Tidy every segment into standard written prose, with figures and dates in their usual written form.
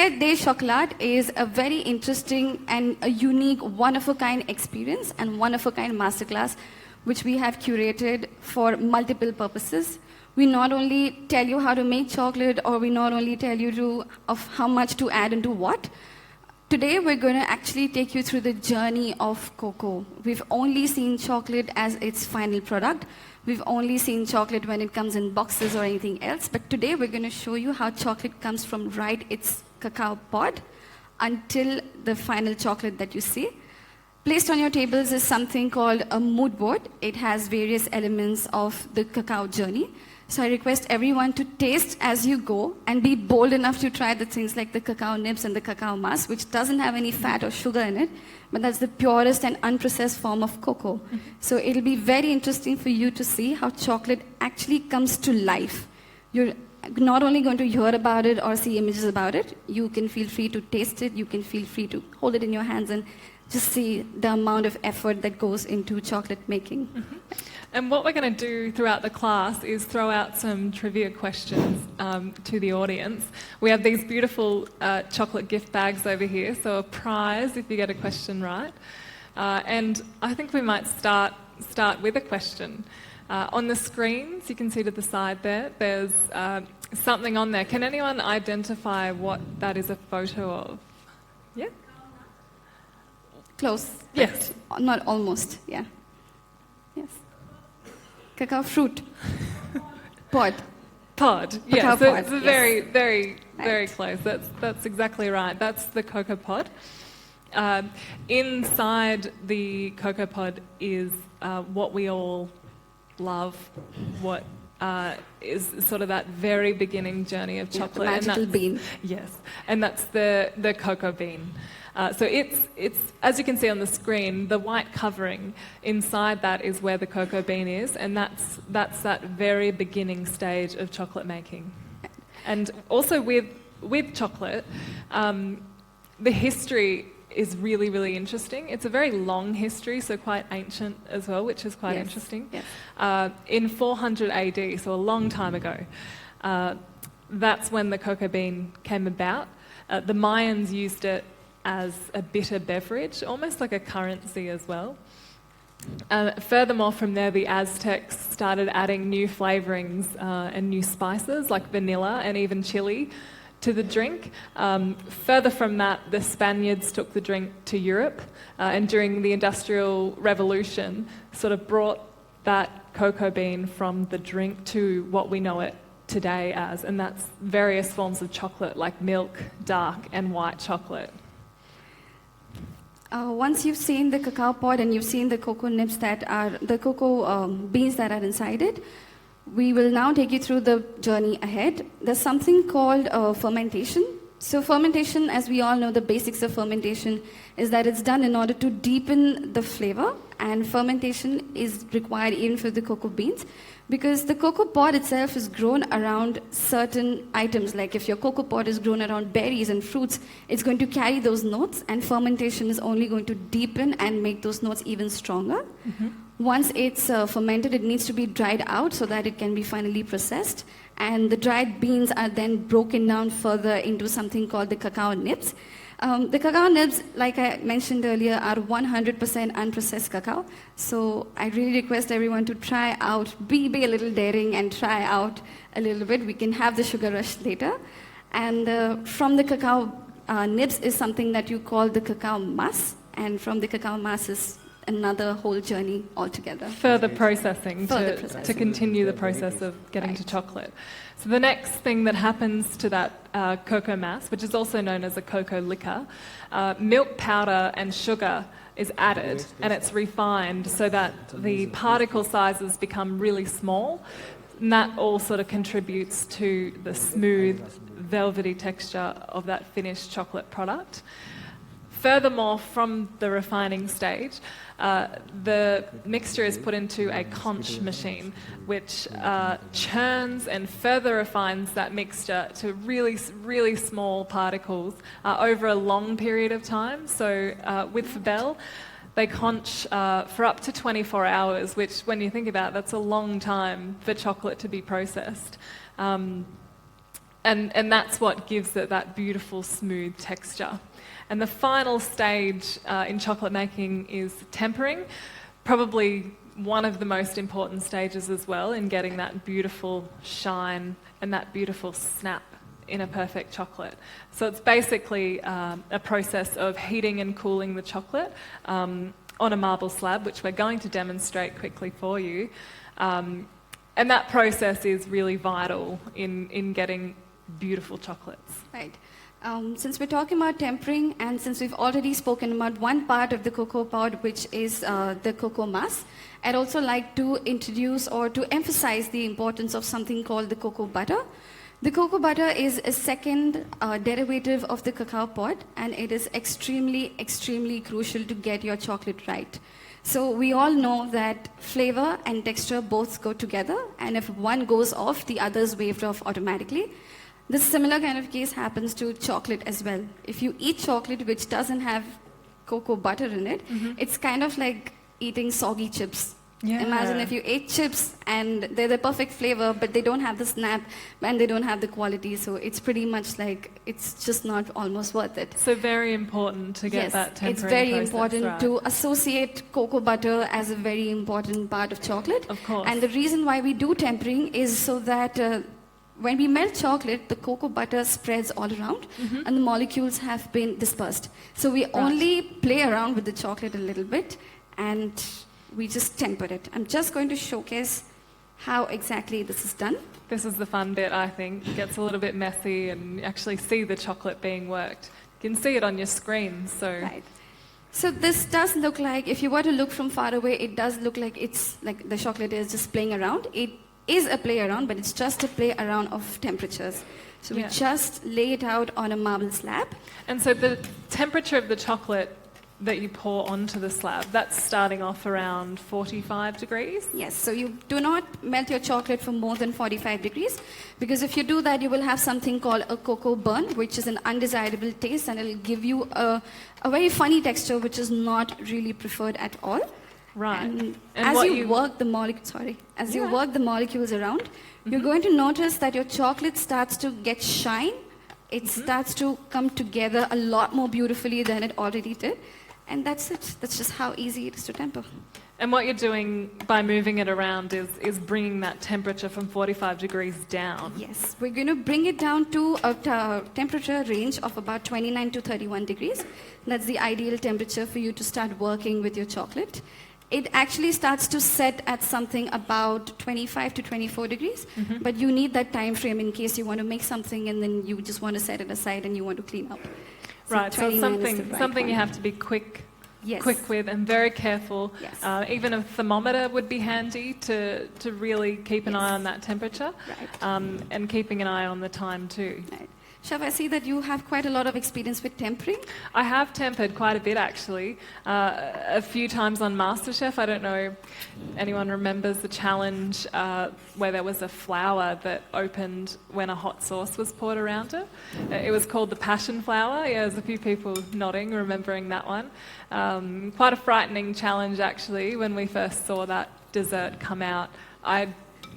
Biscuit de Chocolat is a very interesting and a unique, one-of-a-kind experience and one-of-a-kind masterclass, which we have curated for multiple purposes. We not only tell you how to make chocolate, or we not only tell you of how much to add into what. Today, we're going to actually take you through the journey of cocoa. We've only seen chocolate as its final product. We've only seen chocolate when it comes in boxes or anything else. But today, we're going to show you how chocolate comes from its cacao pod until the final chocolate that you see. Placed on your tables is something called a mood board. It has various elements of the cacao journey. So I request everyone to taste as you go and be bold enough to try the things like the cacao nibs and the cacao mass, which doesn't have any fat or sugar in it, but that's the purest and unprocessed form of cocoa. So it'll be very interesting for you to see how chocolate actually comes to life. You're not only going to hear about it or see images about it, you can feel free to taste it, you can feel free to hold it in your hands and just see the amount of effort that goes into chocolate making. And what we're going to do throughout the class is throw out some trivia questions to the audience. We have these beautiful chocolate gift bags over here, so a prize if you get a question right. And I think we might start with a question. On the screens, you can see to the side there's something on there. Can anyone identify what that is a photo of? Yeah? Close. Yes. Not almost, yeah. Yes. Cacao fruit. Pod. Pod, yeah. Cacao So pod, it's yes. very close. That's exactly right. That's the cocoa pod. Inside the cocoa pod is what we all love, what is sort of that very beginning journey of chocolate. Yeah, the magical bean. Yes, and that's the cocoa bean. So it's as you can see on the screen, the white covering inside that is where the cocoa bean is, and that's that very beginning stage of chocolate making. And also with chocolate, the history is really, really interesting. It's a very long history, so quite ancient as well, which is quite interesting. Yes. In 400 AD, so a long time ago, that's when the cocoa bean came about. The Mayans used it as a bitter beverage, almost like a currency as well. Furthermore, from there, the Aztecs started adding new flavourings and new spices like vanilla and even chili to the drink. Further from that, the Spaniards took the drink to Europe, and during the Industrial Revolution sort of brought that cocoa bean from the drink to what we know it today as, and that's various forms of chocolate like milk, dark and white chocolate. Once you've seen the cacao pod and you've seen the cocoa nibs the cocoa beans that are inside it, we will now take you through the journey ahead. There's something called fermentation. So fermentation, as we all know, the basics of fermentation is that it's done in order to deepen the flavor, and fermentation is required even for the cocoa beans, because the cocoa pod itself is grown around certain items. Like if your cocoa pod is grown around berries and fruits, it's going to carry those notes, and fermentation is only going to deepen and make those notes even stronger. Once it's fermented, it needs to be dried out so that it can be finally processed. And the dried beans are then broken down further into something called the cacao nibs. The cacao nibs, like I mentioned earlier, are 100% unprocessed cacao. So I really request everyone to try out, be a little daring and try out a little bit. We can have the sugar rush later. And from the cacao nibs is something that you call the cacao mass. And from the cacao mass is another whole journey altogether. Further processing to continue the process of getting to chocolate. So the next thing that happens to that cocoa mass, which is also known as a cocoa liquor, milk powder and sugar is added, and it's refined so that the particle sizes become really small, and that all sort of contributes to the smooth, velvety texture of that finished chocolate product. Furthermore, from the refining stage, the mixture is put into a conch machine, which churns and further refines that mixture to really, really small particles over a long period of time. So with Fabel, they conch for up to 24 hours, which, when you think about it, that's a long time for chocolate to be processed. and that's what gives it that beautiful smooth texture. And the final stage in chocolate making is tempering, probably one of the most important stages as well in getting that beautiful shine and that beautiful snap in a perfect chocolate. So it's basically a process of heating and cooling the chocolate on a marble slab, which we're going to demonstrate quickly for you. And that process is really vital in getting beautiful chocolates. Right. Since we're talking about tempering, and since we've already spoken about one part of the cocoa pod, which is the cocoa mass, I'd also like to introduce or to emphasize the importance of something called the cocoa butter. The cocoa butter is a second derivative of the cacao pod, and it is extremely, extremely crucial to get your chocolate right. So we all know that flavor and texture both go together, and if one goes off, the other's waved off automatically. This similar kind of case happens to chocolate as well. If you eat chocolate which doesn't have cocoa butter in it, it's kind of like eating soggy chips. Yeah. Imagine if you ate chips and they're the perfect flavor, but they don't have the snap and they don't have the quality. So it's pretty much like it's just not almost worth it. So very important to get that tempering it's very process important right. to associate cocoa butter as a very important part of chocolate. Of course. And the reason why we do tempering is so that when we melt chocolate, the cocoa butter spreads all around and the molecules have been dispersed. So we only play around with the chocolate a little bit and we just temper it. I'm just going to showcase how exactly this is done. This is the fun bit, I think. It gets a little bit messy and you actually see the chocolate being worked. You can see it on your screen, so... Right. So this does look like, if you were to look from far away, it does look like it's like the chocolate is just playing around. It is a play around, but it's just a play around of temperatures. So we just lay it out on a marble slab. And so the temperature of the chocolate that you pour onto the slab, that's starting off around 45 degrees? Yes, so you do not melt your chocolate for more than 45 degrees, because if you do that, you will have something called a cocoa burn, which is an undesirable taste, and it'll give you a very funny texture, which is not really preferred at all. Right. And And as you work the you work the molecules around, you're going to notice that your chocolate starts to get shine. It starts to come together a lot more beautifully than it already did. And that's it. That's just how easy it is to temper. And what you're doing by moving it around is bringing that temperature from 45 degrees down. Yes, we're going to bring it down to a temperature range of about 29 to 31 degrees. That's the ideal temperature for you to start working with your chocolate. It actually starts to set at something about 25 to 24 degrees, but you need that time frame in case you want to make something and then you just want to set it aside and you want to clean up. Right, so 29 is the something right you one. have to be quick Yes. with and very careful. Yes. Even a thermometer would be handy to really keep an eye on that temperature, Right. and keeping an eye on the time too. Right. Shav, I see that you have quite a lot of experience with tempering. I have tempered quite a bit actually, a few times on MasterChef. I don't know if anyone remembers the challenge where there was a flour that opened when a hot sauce was poured around it. It was called the passion flour. Yeah, there's a few people nodding, remembering that one. Quite a frightening challenge actually when we first saw that dessert come out. I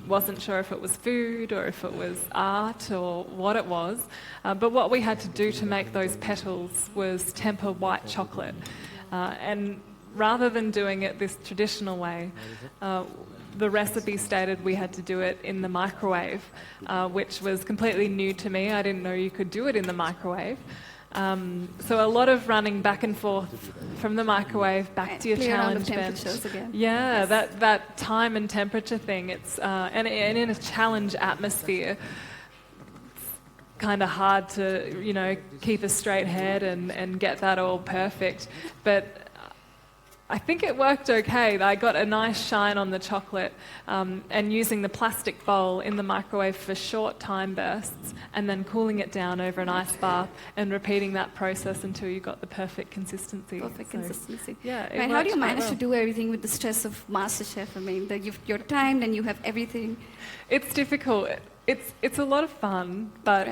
wasn't sure if it was food or if it was art or what it was, but what we had to do to make those petals was temper white chocolate, and rather than doing it this traditional way, the recipe stated we had to do it in the microwave, which was completely new to me. I didn't know you could do it in the microwave. So a lot of running back and forth from the microwave back to your Play around challenge with bench. temperatures again. Yeah, that time and temperature thing. It's and in a challenge atmosphere, it's kind of hard to keep a straight head and get that all perfect. But I think it worked okay. I got a nice shine on the chocolate, and using the plastic bowl in the microwave for short time bursts and then cooling it down over an ice bath and repeating that process until you got the perfect consistency. Perfect consistency. Yeah. Right. How do you manage to do everything with the stress of MasterChef? I mean, you're timed and you have everything. It's difficult. It's a lot of fun, but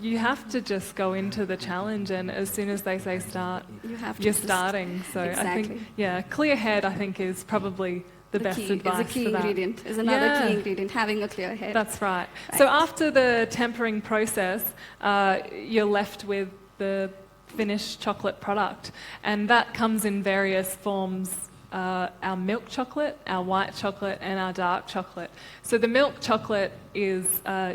you have to just go into the challenge, and as soon as they say start, You have to you're just- starting. So I Exactly. think, clear head, I think, is probably the best key, advice is a key for that. ingredient, is another Yeah. key ingredient, having a clear head. That's right. So after the tempering process, you're left with the finished chocolate product, and that comes in various forms. Our milk chocolate, our white chocolate, and our dark chocolate. So the milk chocolate is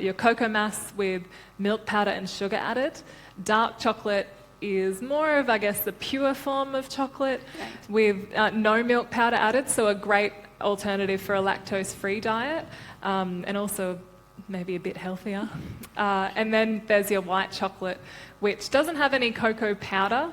your cocoa mass with milk powder and sugar added. Dark chocolate is more of, I guess, the pure form of chocolate with no milk powder added, so a great alternative for a lactose-free diet, and also maybe a bit healthier. And then there's your white chocolate, which doesn't have any cocoa powder,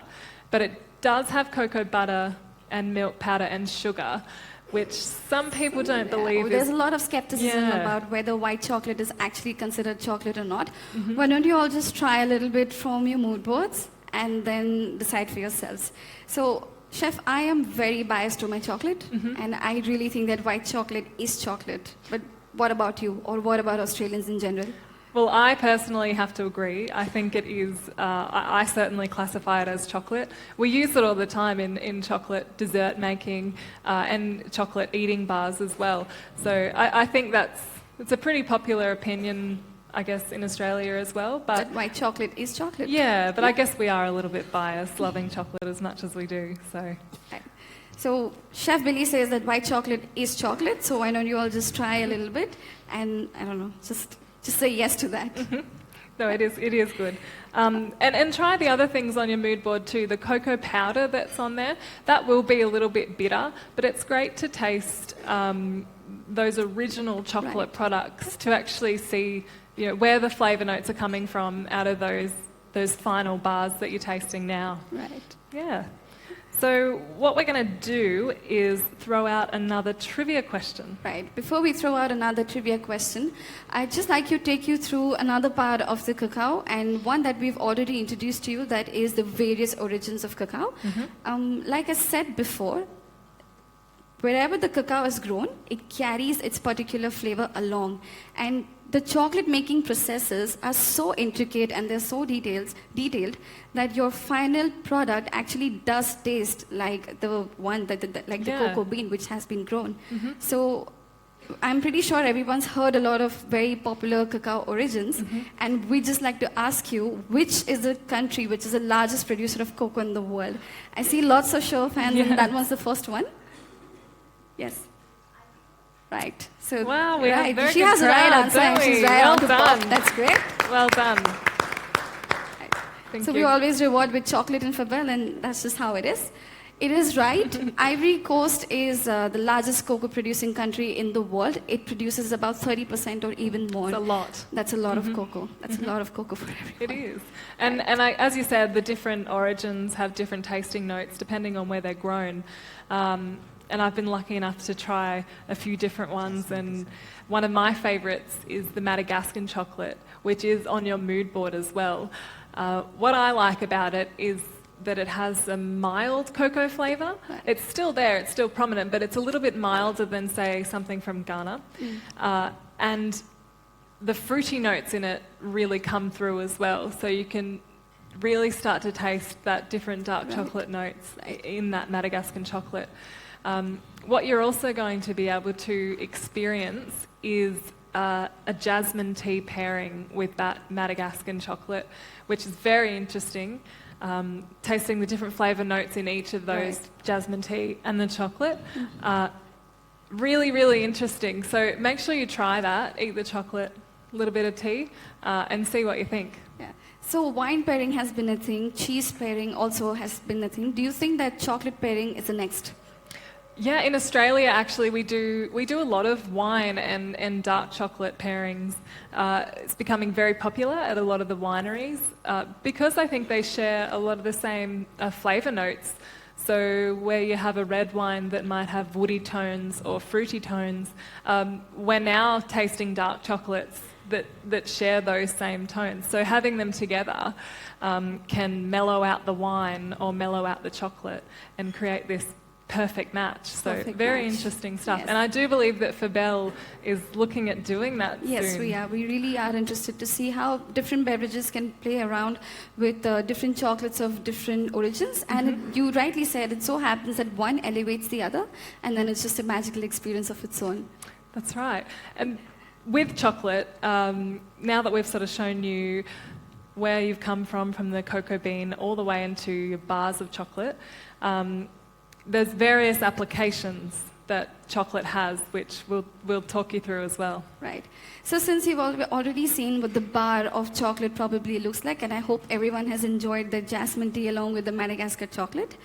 but it does have cocoa butter and milk powder and sugar, which some people don't believe There's is... a lot of skepticism about whether white chocolate is actually considered chocolate or not. Why don't you all just try a little bit from your mood boards and then decide for yourselves. So, Chef, I am very biased to my chocolate, and I really think that white chocolate is chocolate. But what about you, or what about Australians in general? Well, I personally have to agree. I think it is, I certainly classify it as chocolate. We use it all the time in chocolate dessert making and chocolate eating bars as well. So I think it's a pretty popular opinion, I guess, in Australia as well. But white chocolate is chocolate. Yeah, but I guess we are a little bit biased, loving chocolate as much as we do. So Chef Billy says that white chocolate is chocolate, so why don't you all just try a little bit and, I don't know, just say yes to that. No, it is good. And try the other things on your mood board too. The cocoa powder that's on there, that will be a little bit bitter, but it's great to taste those original chocolate products to actually see, you know, where the flavour notes are coming from out of those final bars that you're tasting now. Right. Yeah. So what we're going to do is throw out another trivia question. Right. Before we throw out another trivia question, I'd just like to take you through another part of the cacao, and one that we've already introduced to you, that is the various origins of cacao. Like I said before, wherever the cacao is grown, it carries its particular flavor along. And the chocolate making processes are so intricate and they're so detailed that your final product actually does taste like the one the cocoa bean which has been grown. So I'm pretty sure everyone's heard a lot of very popular cacao origins, and we just like to ask you, which is the country which is the largest producer of cocoa in the world? I see lots of show of hands, and that one's the first one. Yes. Right. So wow, we have very she good has the right crowd, answer, don't and she's we? right Well on the done. spot. That's great. Well done. Thank So you. we always reward with chocolate and Fabel, and that's just how it is. It is right. Ivory Coast is the largest cocoa producing country in the world. It produces about 30% or even more. It's a lot. That's a lot of cocoa. That's a lot of cocoa for everyone. It is. And as you said, the different origins have different tasting notes depending on where they're grown. And I've been lucky enough to try a few different ones, and one of my favourites is the Madagascan chocolate, which is on your mood board as well. What I like about it is that it has a mild cocoa flavour. It's still there, it's still prominent, but it's a little bit milder than, say, something from Ghana. And the fruity notes in it really come through as well, so you can really start to taste that different dark chocolate notes in that Madagascan chocolate. What you're also going to be able to experience is a jasmine tea pairing with that Madagascan chocolate, which is very interesting. Tasting the different flavour notes in each of those jasmine tea and the chocolate. Really, really interesting. So make sure you try that, eat the chocolate, a little bit of tea, and see what you think. Yeah. So wine pairing has been a thing. Cheese pairing also has been a thing. Do you think that chocolate pairing is the next? Yeah, in Australia, actually, we do a lot of wine and dark chocolate pairings. It's becoming very popular at a lot of the wineries because I think they share a lot of the same flavour notes. So where you have a red wine that might have woody tones or fruity tones, we're now tasting dark chocolates that share those same tones. So having them together can mellow out the wine or mellow out the chocolate and create this perfect match. So Perfect very match. interesting stuff. Yes. And I do believe that Fabel is looking at doing that Yes, soon. we are. We really are interested to see how different beverages can play around with different chocolates of different origins. And you rightly said, it so happens that one elevates the other, and then it's just a magical experience of its own. That's right. And with chocolate, now that we've sort of shown you where you've come from the cocoa bean all the way into your bars of chocolate, there's various applications that chocolate has, which we'll talk you through as well. Right. So since you've already seen what the bar of chocolate probably looks like, and I hope everyone has enjoyed the jasmine tea along with the Madagascar chocolate,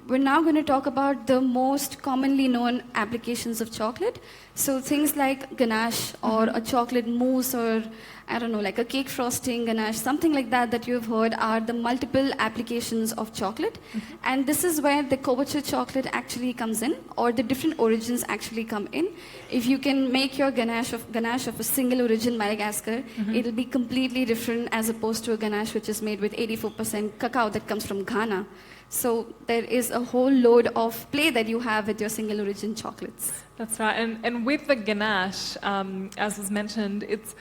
we're now going to talk about the most commonly known applications of chocolate. So things like ganache or a chocolate mousse, or I don't know, like a cake frosting ganache, something like that you've heard are the multiple applications of chocolate. And this is where the couverture chocolate actually comes in, or the different origins actually come in. If you can make your ganache of a single origin Madagascar, it'll be completely different as opposed to a ganache which is made with 84% cacao that comes from Ghana. So there is a whole load of play that you have with your single origin chocolates. That's right. And with the ganache, as was mentioned, it's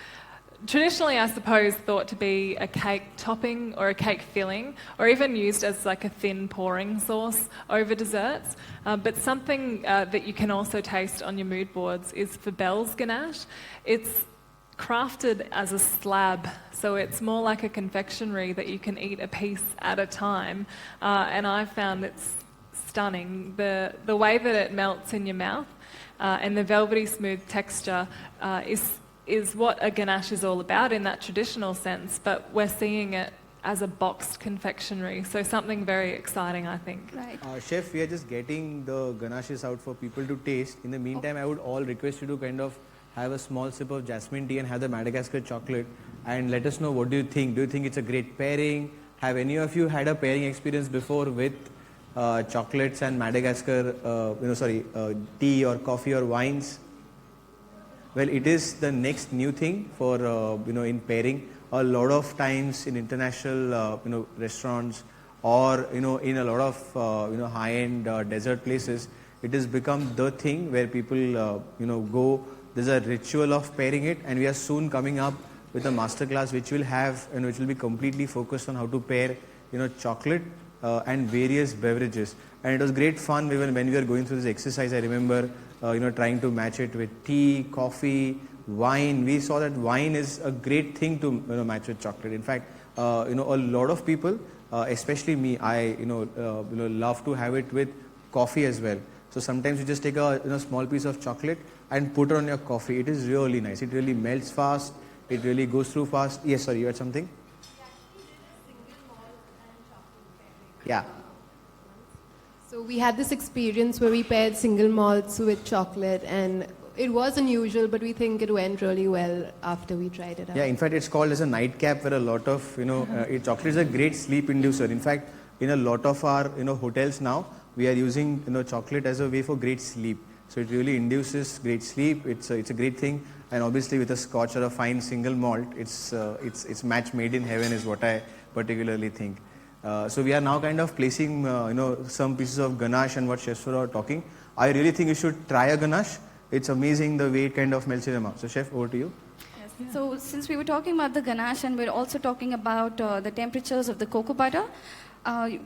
traditionally, I suppose, thought to be a cake topping or a cake filling, or even used as like a thin pouring sauce over desserts. But something that you can also taste on your mood boards is Fabel's ganache. It's crafted as a slab, so it's more like a confectionery that you can eat a piece at a time. And I found it's stunning. The way that it melts in your mouth and the velvety smooth texture is what a ganache is all about in that traditional sense, but we're seeing it as a boxed confectionery, so something very exciting, I think. Right. Chef, we are just getting the ganaches out for people to taste. In the meantime, I would all request you to kind of have a small sip of jasmine tea and have the Madagascar chocolate, and let us know, what do you think? Do you think it's a great pairing? Have any of you had a pairing experience before with chocolates and Madagascar, tea or coffee or wines? Well, it is the next new thing for, in pairing. A lot of times in international, restaurants, or, in a lot of, high-end dessert places, it has become the thing where people, go. There's a ritual of pairing it, and we are soon coming up with a masterclass which will have, which will be completely focused on how to pair, chocolate and various beverages. And it was great fun when we were going through this exercise. I remember, trying to match it with tea, coffee, wine. We saw that wine is a great thing to match with chocolate. In fact, a lot of people, especially me, I love to have it with coffee as well. So sometimes you just take a small piece of chocolate and put it on your coffee. It is really nice. It really melts fast. It really goes through fast. Yes, sorry, you had something? Yeah. So we had this experience where we paired single malts with chocolate, and it was unusual, but we think it went really well after we tried it out. Yeah, in fact, it's called as a nightcap, where a lot of, chocolate is a great sleep inducer. In fact, in a lot of our, hotels now, we are using, chocolate as a way for great sleep. So it really induces great sleep. It's a great thing. And obviously with a scotch or a fine single malt, it's match made in heaven is what I particularly think. So we are now kind of placing, some pieces of ganache and what chefs were talking. I really think you should try a ganache. It's amazing the way it kind of melts in your mouth. So chef, over to you. Yes. So since we were talking about the ganache and we're also talking about the temperatures of the cocoa butter,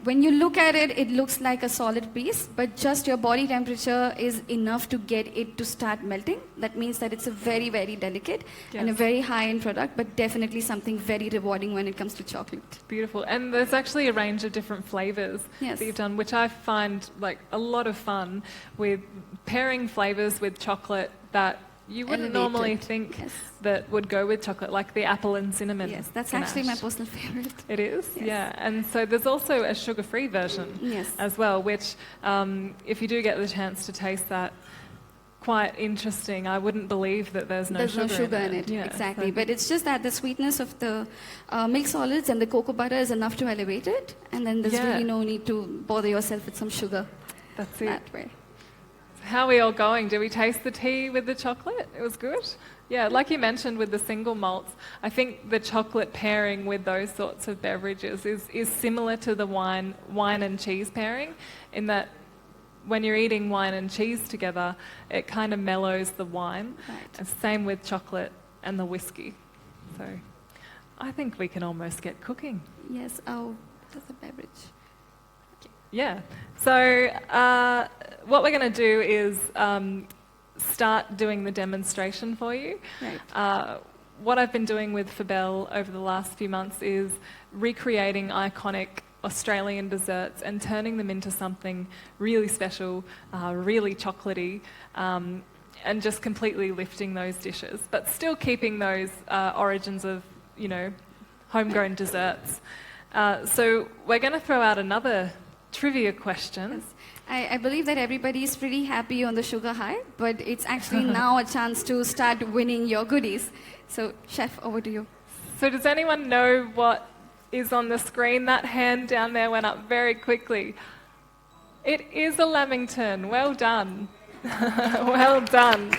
when you look at it, it looks like a solid piece, but just your body temperature is enough to get it to start melting. That means that it's a very, very delicate and a very high-end product, but definitely something very rewarding when it comes to chocolate. Beautiful. And there's actually a range of different flavours Yes. that you've done, which I find like a lot of fun, with pairing flavours with chocolate that you wouldn't Elevated. normally think Yes. that would go with chocolate, like the apple and cinnamon. Yes, that's ganache. actually my personal favorite. It is? Yes. Yeah. And so there's also a sugar-free version Yes. as well, which if you do get the chance to taste that, quite interesting. I wouldn't believe that there's no sugar in it. Yeah, Exactly. so- But it's just that the sweetness of the milk solids and the cocoa butter is enough to elevate it, and then there's Yeah. really no need to bother yourself with some sugar That's it. that way. How are we all going? Did we taste the tea with the chocolate? It was good? Yeah, like you mentioned with the single malts, I think the chocolate pairing with those sorts of beverages is similar to the wine and cheese pairing, in that when you're eating wine and cheese together, it kind of mellows the wine. Right. And same with chocolate and the whiskey. So I think we can almost get cooking. Yes. Oh, that's a beverage. Yeah. So what we're going to do is start doing the demonstration for you. Right. What I've been doing with Fabel over the last few months is recreating iconic Australian desserts and turning them into something really special, really chocolatey, and just completely lifting those dishes, but still keeping those origins of, homegrown desserts. So we're going to throw out another trivia question. I believe that everybody is pretty happy on the sugar high, but it's actually now a chance to start winning your goodies. So, Chef, over to you. So does anyone know what is on the screen? That hand down there went up very quickly. It is a Lamington. Well done. Well done.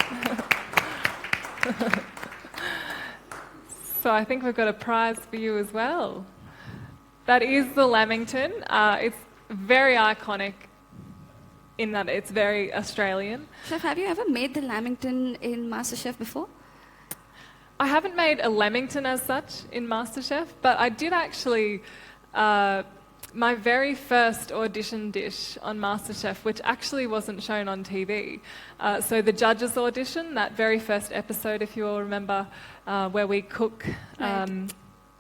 So I think we've got a prize for you as well. That is the Lamington. It's very iconic in that it's very Australian. Chef, have you ever made the lamington in MasterChef before? I haven't made a Lamington as such in MasterChef, but I did actually, my very first audition dish on MasterChef, which actually wasn't shown on TV. So the judges' audition, that very first episode, if you all remember, where we cook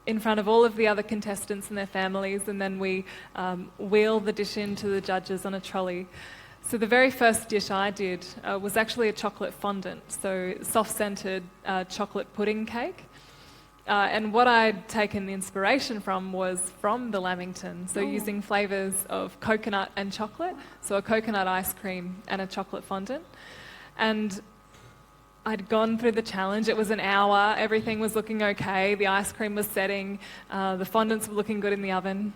in front of all of the other contestants and their families, and then we wheel the dish into the judges on a trolley. So the very first dish I did was actually a chocolate fondant, so soft-scented chocolate pudding cake. And what I'd taken the inspiration from was from the Lamington, so using flavours of coconut and chocolate, so a coconut ice cream and a chocolate fondant. And I'd gone through the challenge. It was an hour, everything was looking okay, the ice cream was setting, the fondants were looking good in the oven.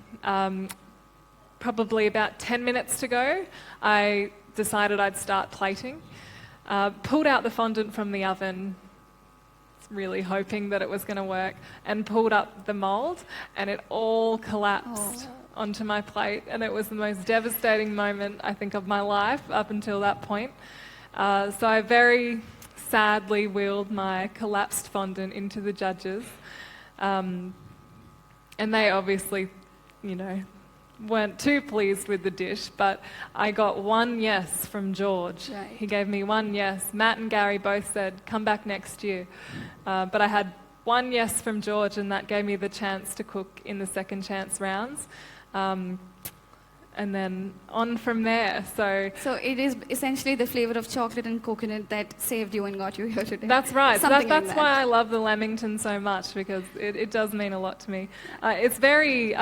Probably about 10 minutes to go, I decided I'd start plating. Pulled out the fondant from the oven, really hoping that it was going to work, and pulled up the mould, and it all collapsed onto my plate, and it was the most devastating moment, I think, of my life up until that point. So I very sadly wheeled my collapsed fondant into the judges, and they obviously, weren't too pleased with the dish, but I got one yes from George. Right. He gave me one yes. Matt and Gary both said, come back next year. But I had one yes from George, and that gave me the chance to cook in the second chance rounds. And then on from there. So it is essentially the flavor of chocolate and coconut that saved you and got you here today. that's right. So Something that's like why that. I love the Lamington so much, because it does mean a lot to me. It's very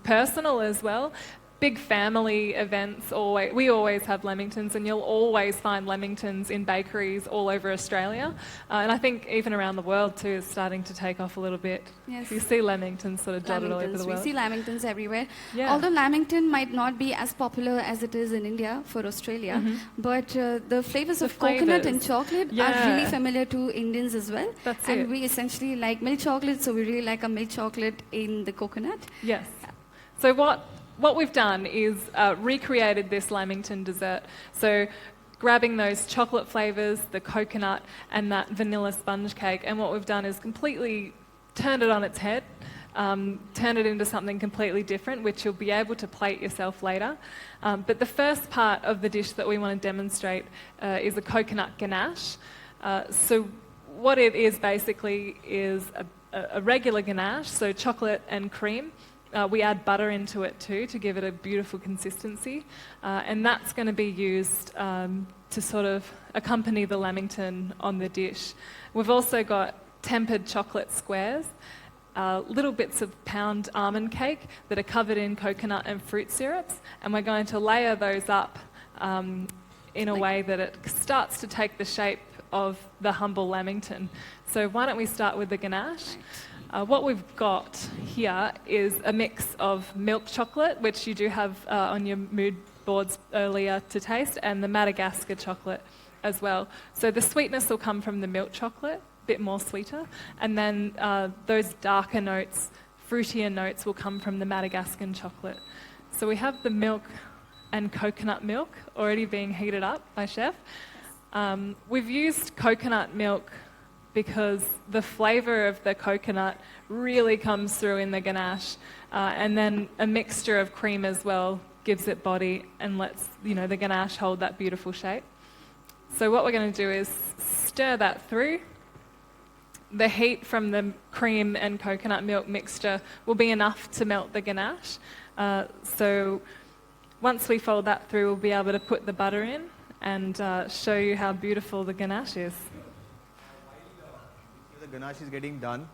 personal as well. Big family events, we always have Lamingtons, and you'll always find Lamingtons in bakeries all over Australia. And I think even around the world too is starting to take off a little bit. Yes. You see Lamingtons sort of dotted all over the We world. see lamingtons everywhere. Yeah. Although lamington might not be as popular as it is in India for Australia, but the flavors of coconut and flavours. chocolate are Yeah. really familiar to Indians as well. That's and it. we essentially like milk chocolate, so we really like a milk chocolate in the coconut. Yes. So what we've done is recreated this Lamington dessert. So grabbing those chocolate flavours, the coconut and that vanilla sponge cake, and what we've done is completely turned it on its head, turned it into something completely different, which you'll be able to plate yourself later. But the first part of the dish that we want to demonstrate is a coconut ganache. So what it is basically is a regular ganache, so chocolate and cream. We add butter into it too to give it a beautiful consistency, and that's going to be used to sort of accompany the Lamington on the dish. We've also got tempered chocolate squares, little bits of pound almond cake that are covered in coconut and fruit syrups, and we're going to layer those up in a way that it starts to take the shape of the humble Lamington. So why don't we start with the ganache? What we've got here is a mix of milk chocolate, which you do have on your mood boards earlier to taste, and the Madagascar chocolate as well. So the sweetness will come from the milk chocolate, a bit more sweeter, and then those darker notes, fruitier notes will come from the Madagascar chocolate. So we have the milk and coconut milk already being heated up by Chef. We've used coconut milk because the flavour of the coconut really comes through in the ganache, and then a mixture of cream as well gives it body and lets the ganache hold that beautiful shape. So what we're going to do is stir that through. The heat from the cream and coconut milk mixture will be enough to melt the ganache. So once we fold that through, we'll be able to put the butter in and show you how beautiful the ganache is. The ganache is getting done.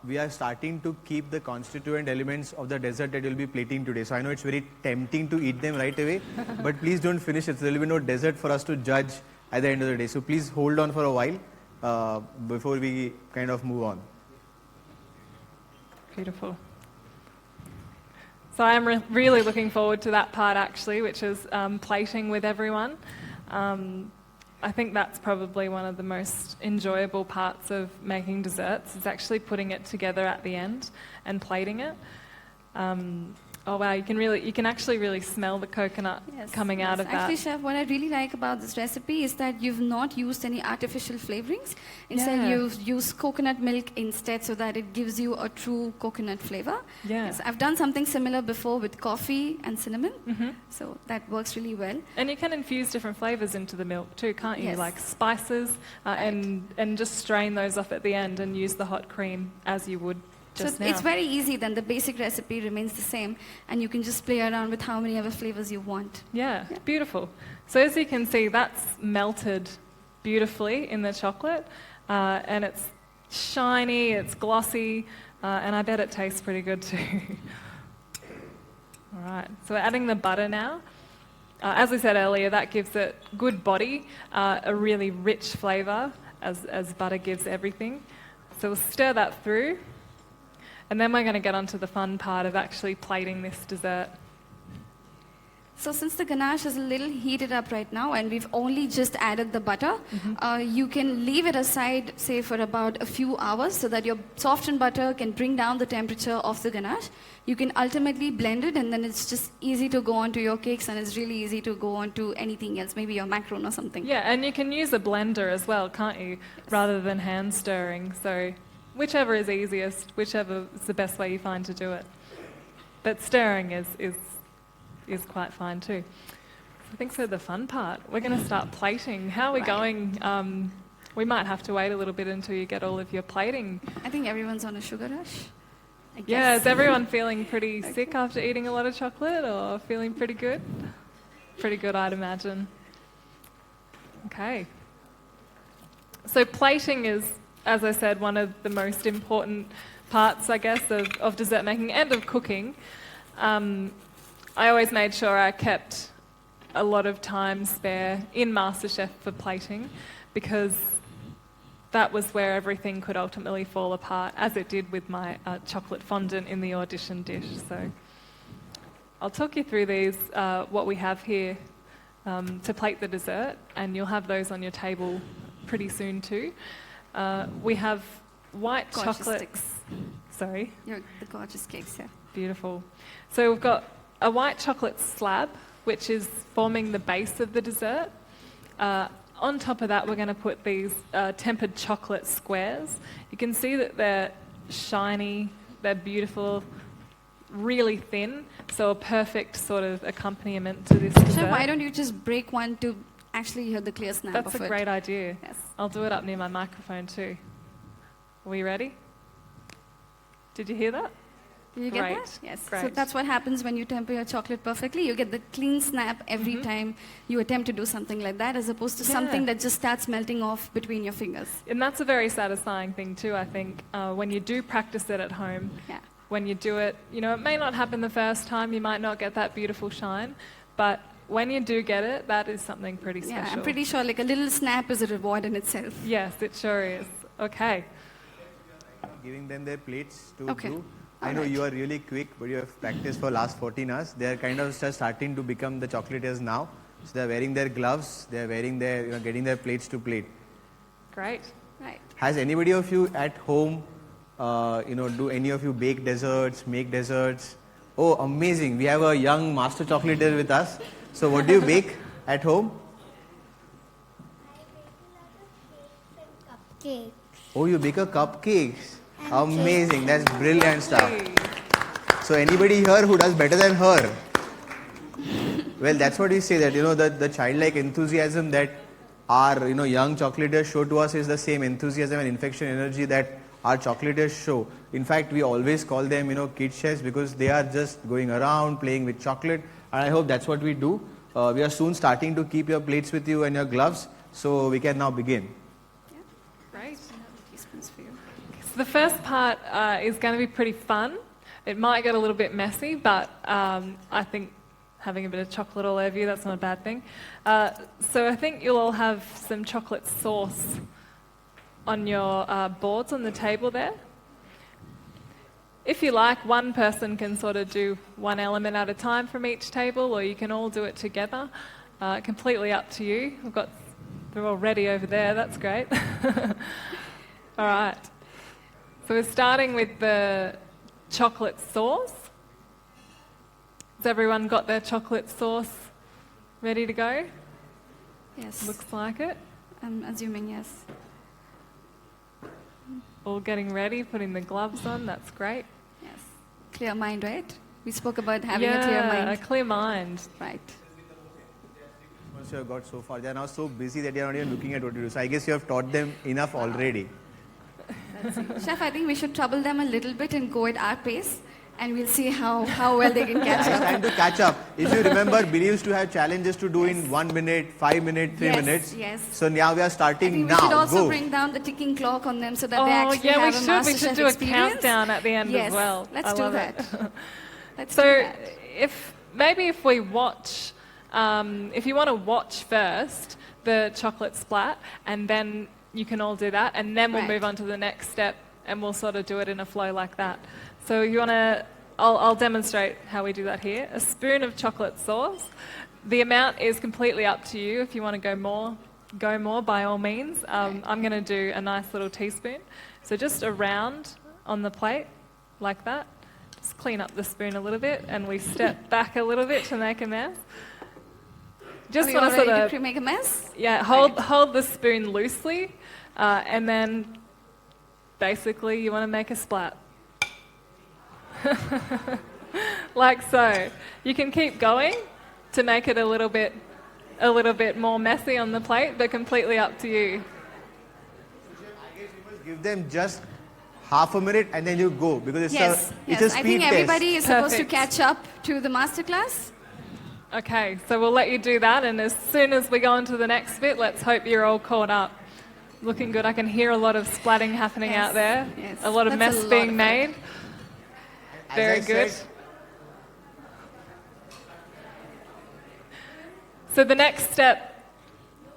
We are starting to keep the constituent elements of the dessert that you'll be plating today. So I know it's very tempting to eat them right away, but please don't finish it. So there will be no dessert for us to judge at the end of the day. So please hold on for a while before we kind of move on. Beautiful. So I'm really looking forward to that part actually, which is plating with everyone. I think that's probably one of the most enjoyable parts of making desserts, is actually putting it together at the end and plating it. Oh wow, you can actually really smell the coconut coming out of that. Actually, Chef, what I really like about this recipe is that you've not used any artificial flavorings. Instead, you've used coconut milk instead, so that it gives you a true coconut flavor. Yeah. Yes, I've done something similar before with coffee and cinnamon, so that works really well. And you can infuse different flavours into the milk too, can't you? Yes. Like spices, and just strain those off at the end and use the hot cream as you would just So now. it's very easy then. The basic recipe remains the same, and you can just play around with how many other flavors you want. Yeah, beautiful. So as you can see, that's melted beautifully in the chocolate, and it's shiny, it's glossy, and I bet it tastes pretty good too. All right, so we're adding the butter now. As I said earlier, that gives it good body, a really rich flavour, as butter gives everything. So we'll stir that through. And then we're going to get onto the fun part of actually plating this dessert. So since the ganache is a little heated up right now and we've only just added the butter, you can leave it aside, say, for about a few hours so that your softened butter can bring down the temperature of the ganache. You can ultimately blend it, and then it's just easy to go onto your cakes, and it's really easy to go onto anything else, maybe your macaron or something. Yeah, and you can use a blender as well, can't you? Rather than hand stirring. So whichever is easiest, whichever is the best way you find to do it. But stirring is quite fine too. I think so the fun part. We're going to start plating. How are we going? We might have to wait a little bit until you get all of your plating. I think everyone's on a sugar rush. I guess. Yeah, is everyone feeling pretty sick after eating a lot of chocolate, or feeling pretty good? Pretty good, I'd imagine. Okay. So plating is, as I said, one of the most important parts, I guess, of dessert making and of cooking. I always made sure I kept a lot of time spare in MasterChef for plating, because that was where everything could ultimately fall apart, as it did with my chocolate fondant in the audition dish. So I'll talk you through these, what we have here to plate the dessert, and you'll have those on your table pretty soon too. We have white Gorgeous chocolate. sticks. Sorry. The gorgeous cakes, yeah. Beautiful. So we've got a white chocolate slab, which is forming the base of the dessert. On top of that, we're going to put these tempered chocolate squares. You can see that they're shiny, they're beautiful, really thin, so a perfect sort of accompaniment to this dessert. So why don't you just break one to actually hear the clear snap That's of a it? great idea. Yes. I'll do it up near my microphone too. Are we ready? Did you hear that? Did you get Great, that? Yes. So great. that's what happens when you temper your chocolate perfectly. You get the clean snap every time you attempt to do something like that, as opposed to something that just starts melting off between your fingers. And that's a very satisfying thing too, I think, when you do practice it at home. Yeah. When you do it, it may not happen the first time, you might not get that beautiful shine, but when you do get it, that is something pretty special. Yeah, I'm pretty sure like a little snap is a reward in itself. Yes, it sure is. Okay. Giving them their plates to Okay. do. I know you are really quick, but you have practiced for last 14 hours. They are kind of just starting to become the chocolatiers now. So they are wearing their gloves, they are wearing their, getting their plates to plate. Great. Right. Has anybody of you at home, do any of you bake desserts, make desserts, Oh, amazing. We have a young master chocolatier with us. So what do you bake at home? Cupcake. Oh, you bake a cupcakes. Amazing. That's brilliant stuff. So anybody here who does better than her? Well, that's what we say, that the childlike enthusiasm that our young chocolatiers show to us is the same enthusiasm and infection energy that our chocolatiers show. In fact, we always call them kid chefs because they are just going around playing with chocolate, and I hope that's what we do. We are soon starting to keep your plates with you and your gloves, so we can now begin. Great. Teaspoons for you. So the first part is going to be pretty fun. It might get a little bit messy, but I think having a bit of chocolate all over you, that's not a bad thing. So I think you'll all have some chocolate sauce on your boards on the table there. If you like, one person can sort of do one element at a time from each table, or you can all do it together. Completely up to you. They're all ready over there, that's great. All right. So we're starting with the chocolate sauce. Has everyone got their chocolate sauce ready to go? Yes. Looks like it. I'm assuming yes. All getting ready, putting the gloves on, that's great. Yes. Clear mind, right? We spoke about having a clear mind. A clear mind. Right. Once you have got so far, they are now so busy that they are not even looking at what you do. So I guess you have taught them enough already. Chef, I think we should trouble them a little bit and go at our pace, and we'll see how well they can catch It's up. time to catch up. If you remember, Billy used to have challenges to do in 1 minute, 5 minutes, 3 Yes, minutes. yes. So now we are I starting think now. we should also Go. bring down the ticking clock on them so that they Oh, actually yeah, we have a should. master We should chef do a experience. countdown at the end Yes, as well. let's I do love that. it. Let's do So that. if we watch, if you want to watch first the chocolate splat, and then you can all do that, and then we'll Right. move on to the next step, and we'll sort of do it in a flow like that. So you want to, I'll demonstrate how we do that here. A spoon of chocolate sauce. The amount is completely up to you. If you want to go more by all means. I'm going to do a nice little teaspoon. So just around on the plate, like that. Just clean up the spoon a little bit, and we step back a little bit to make a mess. Just Are we want all to sort ready of, to make a mess? yeah, hold the spoon loosely, and then basically you want to make a splat. Like so. You can keep going to make it a little bit more messy on the plate, but completely up to you. I guess you must give them just half a minute and then you go, because it's Yes. a Yes. speed I think test. everybody is supposed to Perfect. catch up to the masterclass. Okay, so we'll let you do that, and as soon as we go on to the next bit, let's hope you're all caught up. Looking good. I can hear a lot of splatting happening Yes, out there. yes. A lot of That's a mess lot being of made. As Very I good. said, So the next step,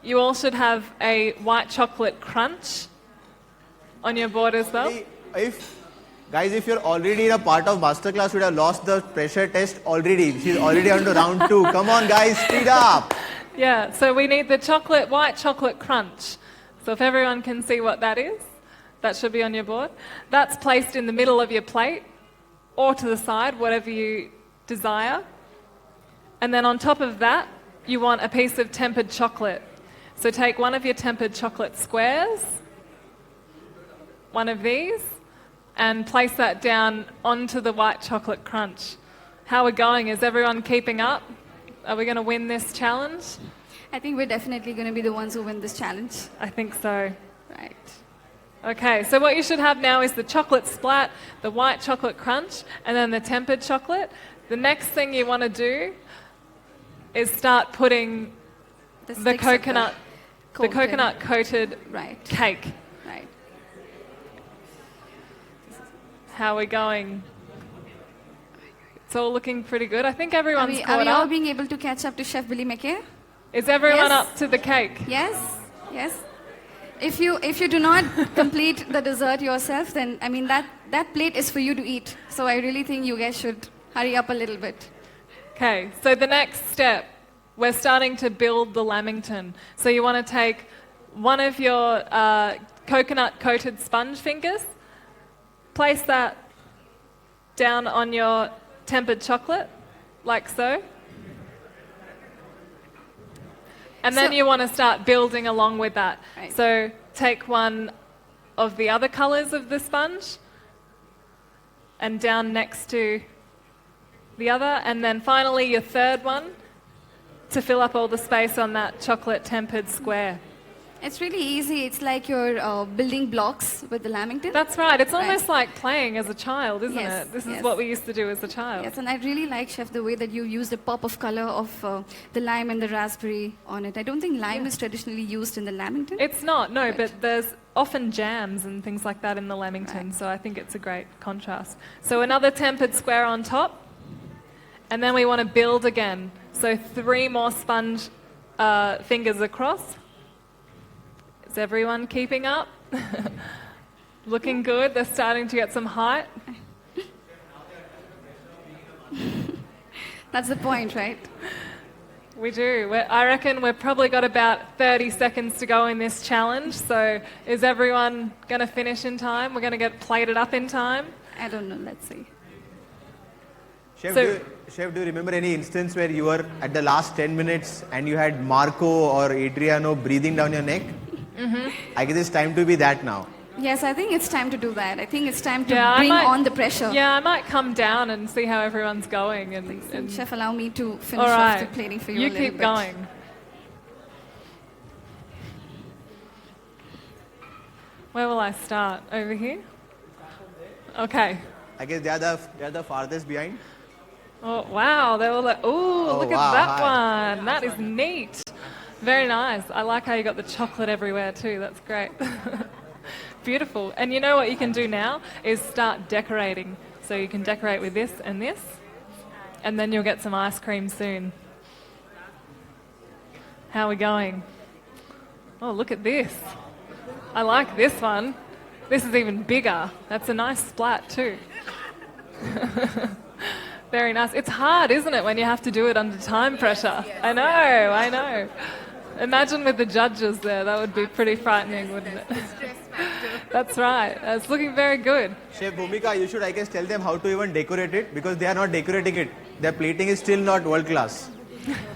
you all should have a white chocolate crunch on your board as well. If you're already in a part of masterclass, you would have lost the pressure test already. She's already on to round 2. Come on, guys, speed up. Yeah, so we need the white chocolate crunch. So if everyone can see what that is, that should be on your board. That's placed in the middle of your plate or to the side, whatever you desire. And then on top of that, you want a piece of tempered chocolate. So take one of your tempered chocolate squares, one of these, and place that down onto the white chocolate crunch. How we're going, is everyone keeping up? Are we going to win this challenge? I think we're definitely going to be the ones who win this challenge. I think so. Right. Okay, so what you should have now is the chocolate splat, the white chocolate crunch, and then the tempered chocolate. The next thing you want to do is start putting the sticks of coconut, the coated- coconut coated Right. cake. Right. How are we going? It's all looking pretty good. I think Are everyone's we caught all up. being able to catch up to Chef Billy McKay? Is everyone Yes. up to the cake? Yes. Yes. If you do not complete the dessert yourself, then I mean that plate is for you to eat. So I really think you guys should hurry up a little bit. Okay, so the next step, we're starting to build the lamington. So you want to take one of your coconut-coated sponge fingers, place that down on your tempered chocolate, like so. And then So- you want to start building along with that. Right. So take one of the other colours of the sponge and down next to the other, and then finally your third one to fill up all the space on that chocolate tempered square. It's really easy. It's like you're building blocks with the lamington. That's right. It's Right. almost like playing as a child, isn't Yes, it? This is yes. what we used to do as a child. Yes, and I really like, Chef, the way that you used a pop of color of the lime and the raspberry on it. I don't think lime is traditionally used in the lamington. It's not, no, Right. but there's often jams and things like that in the lamington, Right. so I think it's a great contrast. So another tempered square on top, and then we want to build again. So 3 more sponge fingers across. Is everyone keeping up? Looking good. They're starting to get some height. That's the point, right? We do. I reckon we've probably got about 30 seconds to go in this challenge. So is everyone going to finish in time? We're going to get plated up in time? I don't know. Let's see. Chef, So- Chef, do you remember any instance where you were at the last 10 minutes and you had Marco or Adriano breathing down your neck? I guess it's time to be that now. Yes, I think it's time to do that. I think it's time to Yeah, I bring might- on the pressure. Yeah, I might come down and see how everyone's going. And Chef, allow me to finish all off right, the plating for you, you a little keep bit. going. Where will I start? Over here? Okay. I guess they are the farthest behind. Oh, wow. They were like, ooh, Oh, look wow, at that hi. one. That is neat. Very nice. I like how you got the chocolate everywhere too. That's great. Beautiful. And you know what you can do now is start decorating. So you can decorate with this, and then you'll get some ice cream soon. How are we going? Oh, look at this. I like this one. This is even bigger. That's a nice splat too. Very nice. It's hard, isn't it, when you have to do it under time pressure? I know. Imagine with the judges there. That would be pretty frightening, wouldn't it? That's right. It's looking very good. Chef Bhumika, you should, I guess, tell them how to even decorate it because they are not decorating it. Their plating is still not world class.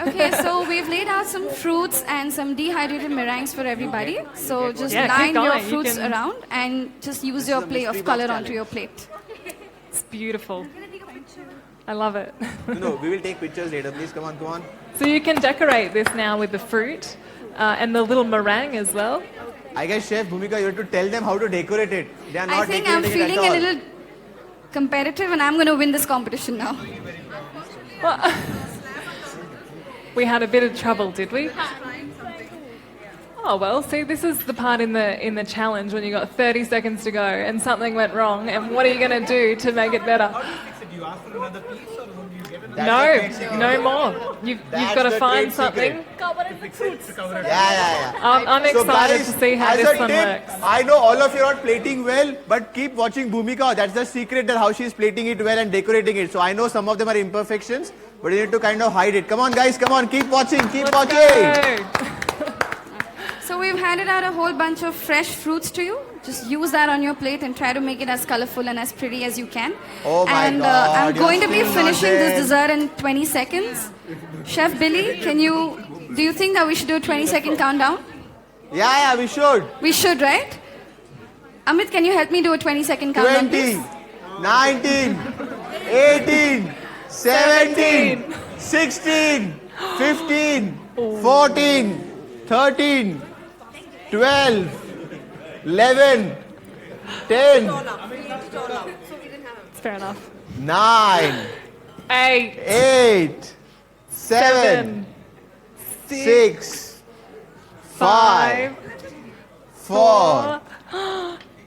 Okay, so we've laid out some fruits and some dehydrated meringues for everybody. So just Yeah, keep line your going. You fruits can- around and just use your is a play mystery of box color challenge. onto your plate. It's beautiful. I love it. No, we will take pictures later. Please come on. So you can decorate this now with the fruit and the little meringue as well. I guess Chef Bhumika, you have to tell them how to decorate it. They are not I think I'm decorating it feeling at a all. little competitive and I'm going to win this competition now. We had a bit of trouble, did we? Oh well, see, this is the part in the challenge when you got 30 seconds to go and something went wrong, and what are you going to do to make it better? Do you ask for another piece or would you give it? No more. You've That's got to the find trade something. secret. Yeah. I'm So excited guys, to see how as this a one tip, works. I know all of you are not plating well, but keep watching Bhumika. That's the secret, that how she's plating it well and decorating it. So I know some of them are imperfections, but you need to kind of hide it. Come on, guys, come on, keep watching, keep Let's watching. go. So we've handed out a whole bunch of fresh fruits to you. Just use that on your plate and try to make it as colorful and as pretty as you can. Oh my and God, I'm you're going to be still not finishing this there. dessert in 20 seconds. Chef Billy, do you think that we should do a 20-second countdown? Yeah, we should. We should, right? Amit, can you help me do a 20-second countdown, 20, please? 19, 18, 17, 16, 15, 14, 13, 12, 11, 10, It's fair enough. 9, 8, 8, 7, 6, 5, 4,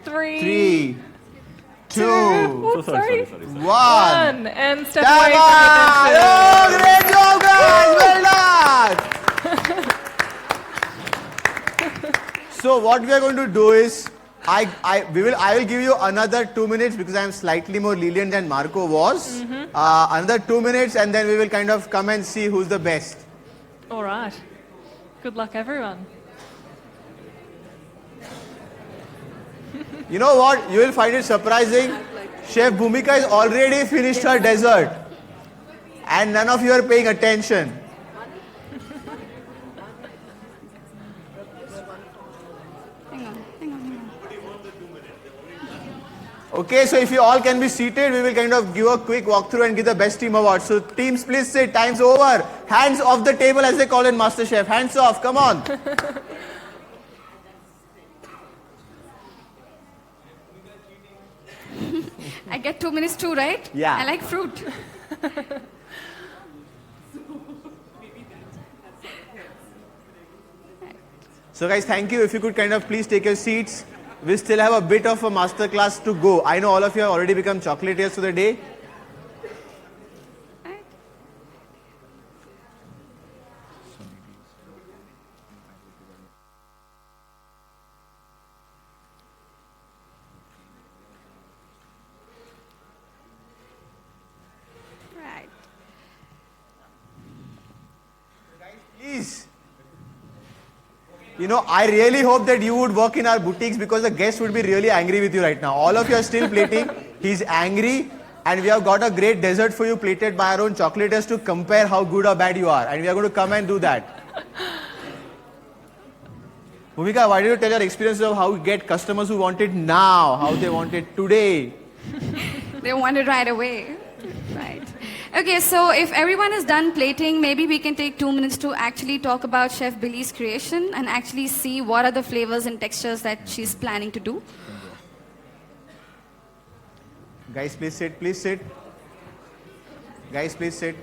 3, 3, 2, oh, sorry. 1. 1. And step Come away on! from Oh, great job, guys! Well done! So what we are going to do is, I will give you another 2 minutes because I am slightly more lenient than Marco was. Another 2 minutes, and then we will kind of come and see who's the best. All right. Good luck, everyone. You know what? You will find it surprising. Chef Bhumika has already finished her dessert. and none of you are paying attention. Hang on. Okay, so if you all can be seated, we will kind of give a quick walkthrough and give the best team award. So teams, please sit. Time's over. Hands off the table, as they call in MasterChef. Hands off. Come on. I get 2 minutes too, right? Yeah. I like fruit. So guys, thank you. If you could kind of please take your seats. We still have a bit of a masterclass to go. I know all of you have already become chocolatiers for the day. Right. Right. Please. You know, I really hope that you would work in our boutiques because the guests would be really angry with you right now. All of you are still plating. He's angry. And we have got a great dessert for you plated by our own chocolatiers to compare how good or bad you are. And we are going to come and do that. Bhumika, why did you tell your experiences of how you get customers who want it now, how they want it today? They want it right away. Right. Okay, so if everyone is done plating, maybe we can take 2 minutes to actually talk about Chef Billy's creation and actually see what are the flavors and textures that she's planning to do. Guys, please sit, please sit. Guys, please sit.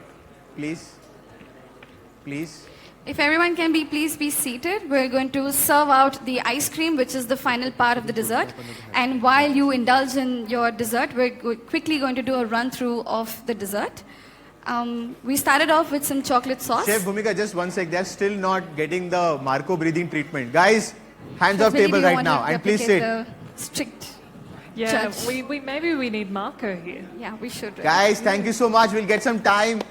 Please. Please. If everyone can be, please be seated. We're going to serve out the ice cream, which is the final part of the dessert. And while you indulge in your dessert, we're quickly going to do a run through of the dessert. We started off with some chocolate sauce. Chef Bhumika, just one sec. They're still not getting the Marco breathing treatment. Guys, hands Chef off Billy, table do you right want now. to And please replicate sit. the strict Yeah, judge? maybe we need Marco here. Yeah, we should. Guys, thank you so much. We'll get some time.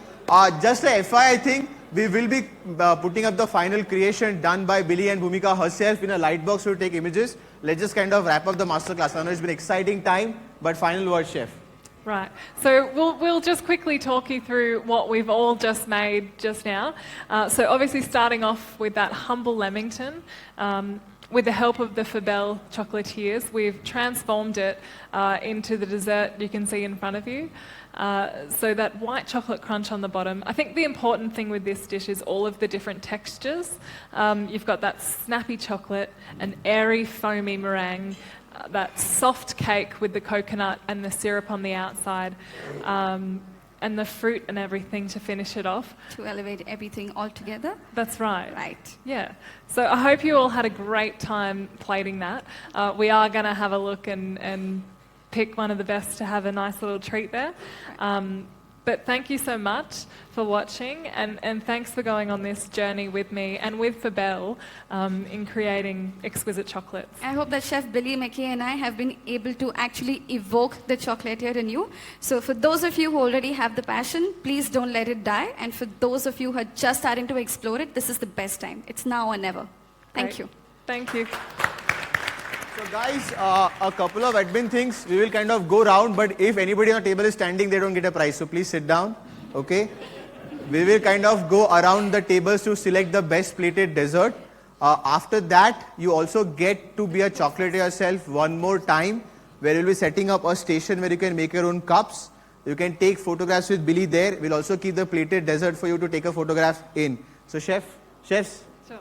Just a FYI, I think we will be putting up the final creation done by Billy and Bhumika herself in a light box to take images. Let's just kind of wrap up the masterclass. I know it's been an exciting time, but final word, Chef. Right. So we'll just quickly talk you through what we've all just made just now. So obviously starting off with that humble Lamington. With the help of the Fabel chocolatiers, we've transformed it into the dessert you can see in front of you. So that white chocolate crunch on the bottom. I think the important thing with this dish is all of the different textures. You've got that snappy chocolate, an airy foamy meringue, that soft cake with the coconut and the syrup on the outside, and the fruit and everything to finish it off. To elevate everything all together. That's right. Right. Yeah. So I hope you all had a great time plating that. We are going to have a look and pick one of the best to have a nice little treat there. But thank you so much for watching, and thanks for going on this journey with me and with Fabel in creating exquisite chocolates. I hope that Chef Billy McKay and I have been able to actually evoke the chocolatier in you. So for those of you who already have the passion, please don't let it die. And for those of you who are just starting to explore it, this is the best time. It's now or never. Thank Great. you. Thank you. So guys, a couple of admin things. We will kind of go round, but if anybody on the table is standing, they don't get a prize. So please sit down, okay? We will kind of go around the tables to select the best plated dessert. After that, you also get to be a chocolatier yourself one more time, where you'll be setting up a station where you can make your own cups. You can take photographs with Billy there. We'll also keep the plated dessert for you to take a photograph in. So chefs, Sure.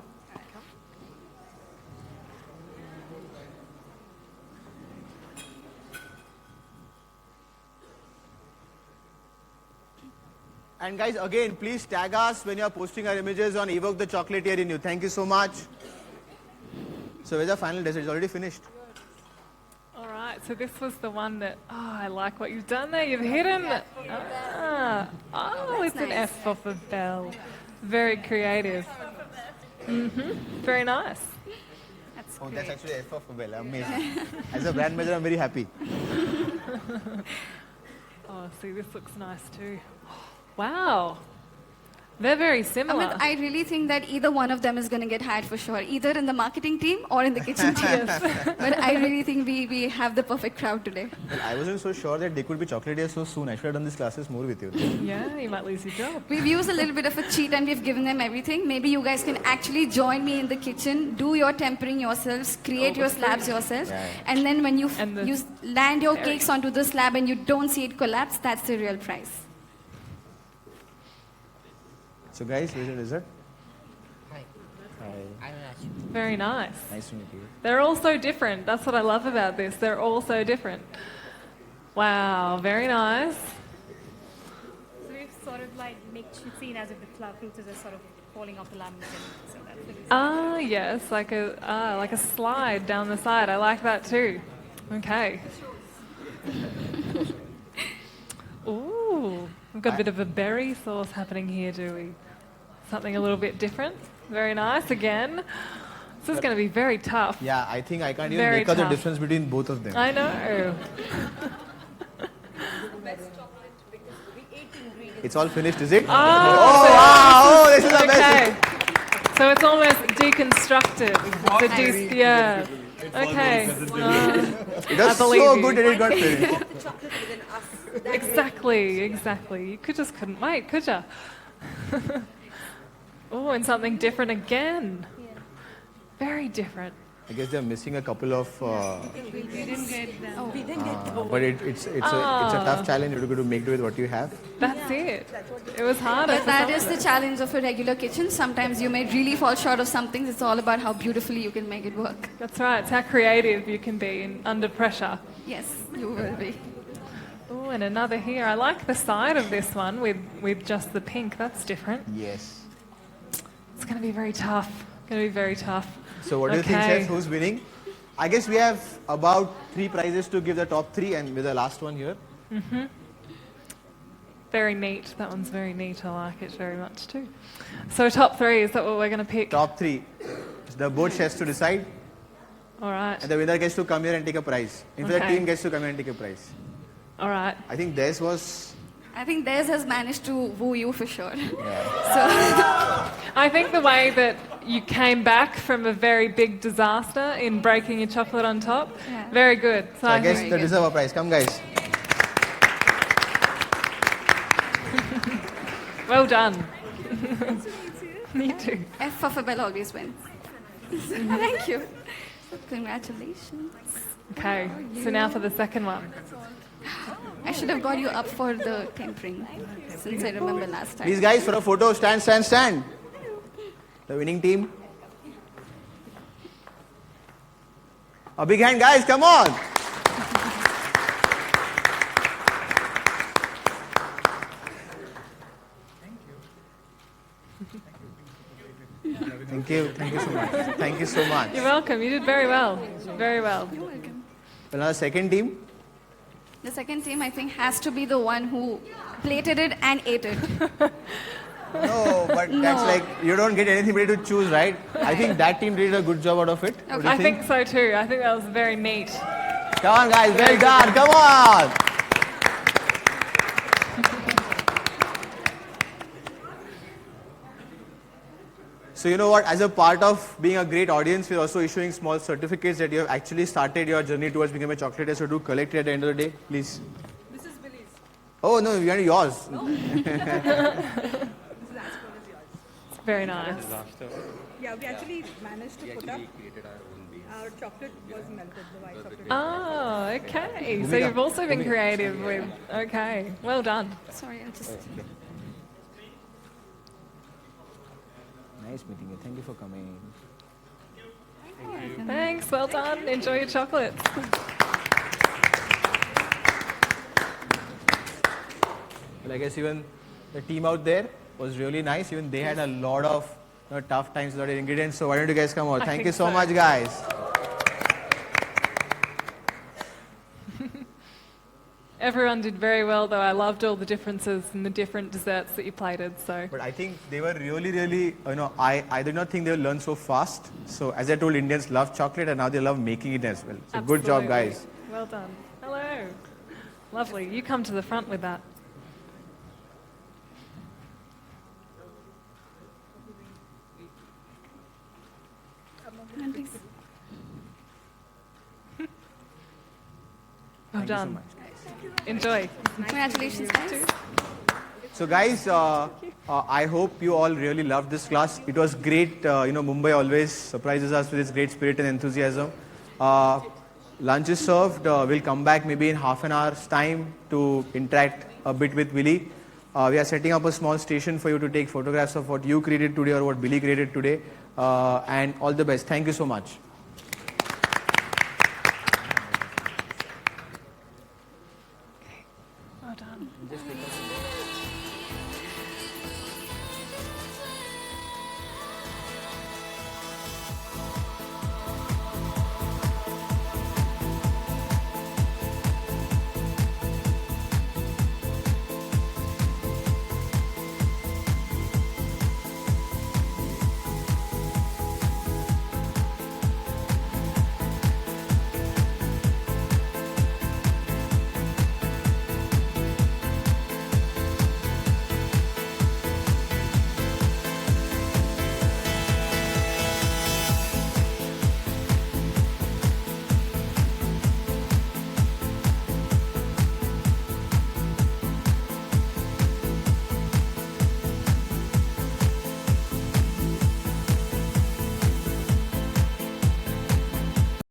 and guys, again, please tag us when you are posting our images on Evoke the Chocolatier in you. Thank you so much. So where's the final dessert? It's already finished. All right, so this was the one that, I like what you've done there. You've hidden. It's an nice. F for Fabel. Very creative. Very nice. That's Oh, great. that's actually F for Fabel. Amazing. As a brand manager, I'm very happy. Oh, see, this looks nice too. Wow. They're very I similar. mean, I really think that either one of them is going to get hired for sure, either in the marketing team or in the kitchen team. But I really think we have the perfect crowd today. Well, I wasn't so sure that they could be chocolatiers so soon. I should have done these classes more with you. Yeah, you might lose your job. We've used a little bit of a cheat and we've given them everything. Maybe you guys can actually join me in the kitchen, do your tempering yourselves, create your slabs yourselves, Yeah. and then when you, And the- you land your cakes onto the slab and you don't see it collapse, that's the real prize. So guys, here's the result. Hi, Hi. I'm Ash. Very nice. Nice to meet you. They're all so different. That's what I love about this. They're all so different. Wow, very nice. So we've sort of like make it seem as if the fruits are sort of falling off the laminate. So that's the reason. Ah, yes, like a slide down the side. I like that too. Okay. Ooh, we've got a bit of a berry sauce happening here, do we? Something a little bit different. Very nice again. This is going to be very tough. Yeah, I think I can't even Very make out the tough. difference between both of them. I know. It's all finished, is it? Oh, wow! Oh, this is the okay. best. So it's almost deconstructed. Yeah. Okay. It I was believe so you. good that it got finished. Exactly. You couldn't wait, could you? Oh, and something different again. Very different. I guess they're missing a couple of. We didn't get them. But it's a tough challenge. You've got to make do with what you have. That's it. It was harder. But for that some is of the it. challenge of a regular kitchen. Sometimes you may really fall short of some things. It's all about how beautifully you can make it work. That's right. It's how creative you can be under pressure. Yes, you will be. Oh, and another here. I like the side of this one with just the pink. That's different. Yes. It's going to be very tough. Going to be very tough. So what do you think, Okay. Chef? Who's winning? I guess we have about 3 prizes to give the top 3 and with the last one here. Very neat. That one's very neat. I like it very much too. So top 3, is that what we're going to pick? Top 3. The board chefs to decide All right. and the winner gets to come here and take a prize. In fact, the Okay. team gets to come here and take a prize. All right. I think theirs was... I think theirs has managed to woo you for sure. I think the way that you came back from a very big disaster in breaking your chocolate on top, Yeah. very good. So So I guess think- they deserve a prize. Come guys. well done. You too. F for Fabel always wins. Thank you. Congratulations. Okay, so now for the second one. I should have got you up for the tempering, since I remember last time. Please guys, for a photo, stand, stand, stand. The winning team. A big hand guys, come on. Thank you so much. Thank you so much. You're welcome. You did very well. Very well. You're welcome. Well, now the second team. The second team, I think, has to be the one who plated it and ate it. No, but that's like, you don't get anything ready to choose, right? I think that team did a good job out of it. What do you I think so too. I think that was very neat. Come on guys, well done, come on! So you know what, as a part of being a great audience, we're also issuing small certificates that you have actually started your journey towards becoming a chocolatier. So do collect it at the end of the day, please. This is Billy's. Oh no, we want yours. Very nice. Yeah, we actually managed to put up. Our chocolate was melted, the white chocolate. Oh, okay. So you've also been creative with. Okay, well done. Sorry, I'll just... Nice meeting you, thank you for coming. Thanks. Well done. Enjoy your chocolates. Well, I guess even the team out there was really nice. Even they had a lot of tough times without ingredients. So why don't you guys come out? I Thank think you so so. much, guys. Everyone did very well, though. I loved all the differences and the different desserts that you plated. So But I think they were really, I did not think they would learn so fast. So as I told, Indians love chocolate and now they love making it as well. So good job, absolutely. guys. Well done. Hello. Lovely. You come to the front with that. Thank you so done. much. Enjoy. Congratulations, guys. So guys, I hope you all really loved this class. It was great. Mumbai always surprises us with its great spirit and enthusiasm. Lunch is served. We'll come back maybe in half an hour's time to interact a bit with Billy. We are setting up a small station for you to take photographs of what you created today or what Billy created today. And all the best. Thank you so much.